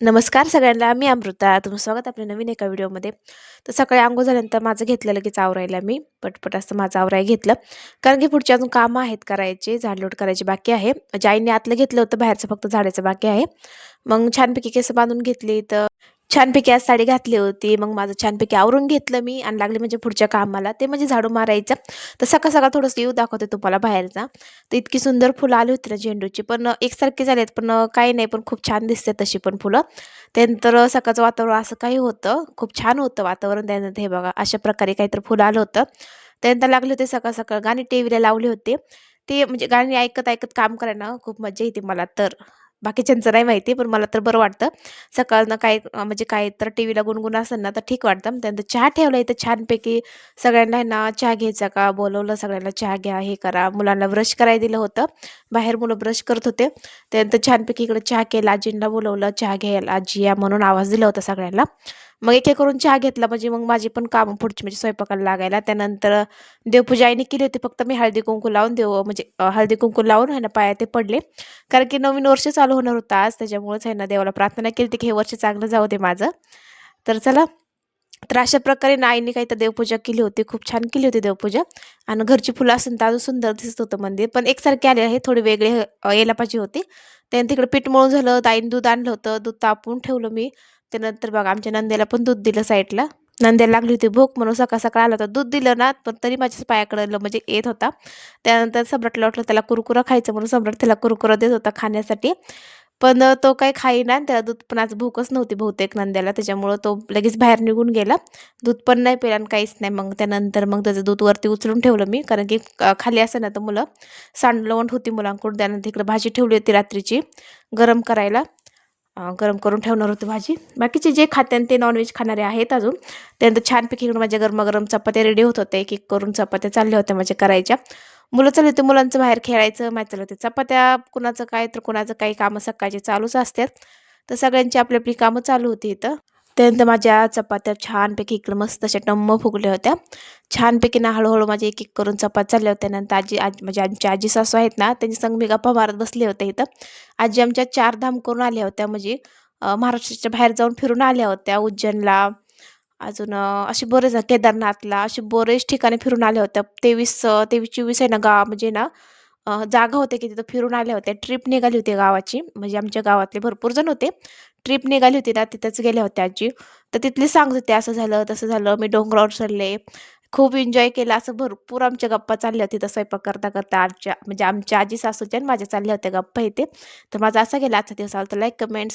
नमस्कार सगळ्यांना. मी अमृता. तुमचं स्वागत आपल्या नवीन एका व्हिडिओमध्ये. तर सकाळी अंघोळ झाल्यानंतर माझं घेतलं लगेच आवरायला मी. पटपट असं माझं आवरायला घेतलं. कारण की पुढची अजून कामं आहेत करायची. झाडलोट करायची बाकी आहे. म्हणजे आईने आतलं घेतलं होतं, बाहेरचं फक्त झाडायचं बाकी आहे. मग छानपैकी केस बांधून घेतली. तर छानपैकी आज साडी घातली होती. मग माझं छानपैकी आवरून घेतलं मी आणि लागले म्हणजे पुढच्या कामाला. ते म्हणजे झाडू मारायचं. तर सकाळ-सकाळ थोडंसं व्ह्यू दाखवते तुम्हाला बाहेरचा. तर इतकी सुंदर फुलं आली होती ना झेंडूची. पण एकसारखी झालेत, पण काही नाही, पण खूप छान दिसते तशी पण फुलं. त्यानंतर सकाळचं वातावरण असं काही होतं. खूप छान होतं वातावरण. त्यानंतर हे बघा अशा प्रकारे काहीतरी फुलं आलं होतं. त्यानंतर लागले होते सकाळ-सकाळ गाणी टीव्हीला लावले होते. ते म्हणजे गाणी ऐकत-ऐकत काम करायला खूप मज्जा येते मला तर. बाकीच्यांचं नाही माहिती, पण मला तर बरं वाटतं. सकाळनं काय म्हणजे काय तर टीव्हीला गुणगुण असेल ना, तर ठीक वाटतं. त्यानंतर चहा ठेवला इथं छानपैकी. सगळ्यांना आहे ना चहा घ्यायचा का? बोलवलं सगळ्यांना चहा घ्या, हे करा. मुलांना ब्रश करायला दिलं होतं. बाहेर मुलं ब्रश करत होते. त्यानंतर छानपैकी इकडे चहा केला. आजींना बोलावलं, "चहा घ्यायला आजी या" म्हणून आवाज दिला होता सगळ्यांना. मग एक-एक करून चहा घेतला म्हणजे मग माझी पण कामं पुढची म्हणजे स्वयंपाकाला लागायला. त्यानंतर देवपूजा आईने केली होती. फक्त मी हळदी-कुंकू लावून म्हणजे हळदी-कुंकू लावून आहे ना पाया ते पडले. कारण की नवीन वर्ष चालू होणार होतं आज. त्याच्यामुळेच आहे ना देवाला प्रार्थना केली होती की हे वर्ष चांगलं जाऊ दे माझं. तर चला, तर अशा प्रकारे ना आईने काही तर देवपूजा केली होती. खूप छान केली होती देवपूजा आणि घरची फुलं असून तर अजून सुंदर दिसत होतं मंदिर. पण एकसारखे आले आहे, थोडे वेगळे यायला पाहिजे होते. त्यानंतर तिकडे पीठ मळून झालं. ताईने दूध आणलं होतं. दूध तापवून ठेवलं मी. त्यानंतर बघा आमच्या नंद्याला पण दूध दिलं साईडला. नंद्याला लागली होती भूक म्हणून सकाळ-सकाळ आला होता. दूध दिलं ना, पण तरी माझ्याच पायाकडं म्हणजे येत होता. त्यानंतर सम्राटला वाटलं त्याला कुरकुरा खायचं म्हणून सम्राट त्याला कुरकुरा देत होता खाण्यासाठी. पण तो काही खाईना आणि त्याला दूध पण आज भूकच नव्हती बहुतेक नंद्याला. त्याच्यामुळं तो लगेच बाहेर निघून गेला. दूध पण नाही पिलं आणि काहीच नाही. मग त्यानंतर मग त्याचं दूध वरती उचलून ठेवलं मी. कारण की खाली असं ना तर मुलं सांडलवंट होती मुलांकडून. त्यानंतर इकडे भाजी ठेवली होती रात्रीची गरम करायला. गरम करून ठेवणार होते भाजी. बाकीचे जे खात्यान ते नॉन-व्हेज खाणारे आहेत अजून. त्यानंतर छानपैकी इकडून माझ्या गरमागरम चपात्या रेडी होत होत्या. एक-एक करून चपात्या चालल्या होत्या माझ्या करायच्या. मुलं चालले होते मुलांचं बाहेर खेळायचं, मॅच चालू होते. चपात्या कुणाचं काय तर कुणाचं काही कामं सकाळची चालूच असतात. तर सगळ्यांची आपली-आपली कामं चालू होती इथं. त्यानंतर माझ्या चपात्या छानपैकी इकडं मस्त अशा टम्म फुगल्या होत्या. छानपैकी ना हळू माझ्या एक-एक करून चपात्या चालल्या होत्या. नंतर म्हणजे आमच्या आजी सासू आहेत ना, त्यांच्या संग मी गप्पा मारत बसले होते इथं. आजी आमच्या 4 धाम करून आल्या होत्या म्हणजे महाराष्ट्राच्या बाहेर जाऊन फिरून आल्या होत्या. उज्जैनला, अजून असे बरेच केदारनाथला, असे बरेच ठिकाणी फिरून आल्या होत्या. 23-24 आहे ना म्हणजे ना जागा होत्या की तिथं फिरून आल्या होत्या. ट्रिप निघाली होती गावाची. म्हणजे आमच्या गावातले भरपूर जण होते. ट्रिप निघाली होती ना, तिथंच गेल्या होत्या आजी. तर तिथली सांगत होते, "असं झालं, तसं झालं. मी डोंगरावर चढले. खूप एन्जॉय केला." असं भरपूर आमच्या गप्पा चालल्या होत्या तिथं स्वयंपाक करता-करता. म्हणजे आमच्या आजी सासूच्या आणि माझ्या चालल्या होत्या गप्पा इथे. तर माझा असा गेला आजचा दिवस. आवडला लाईक, कमेंट,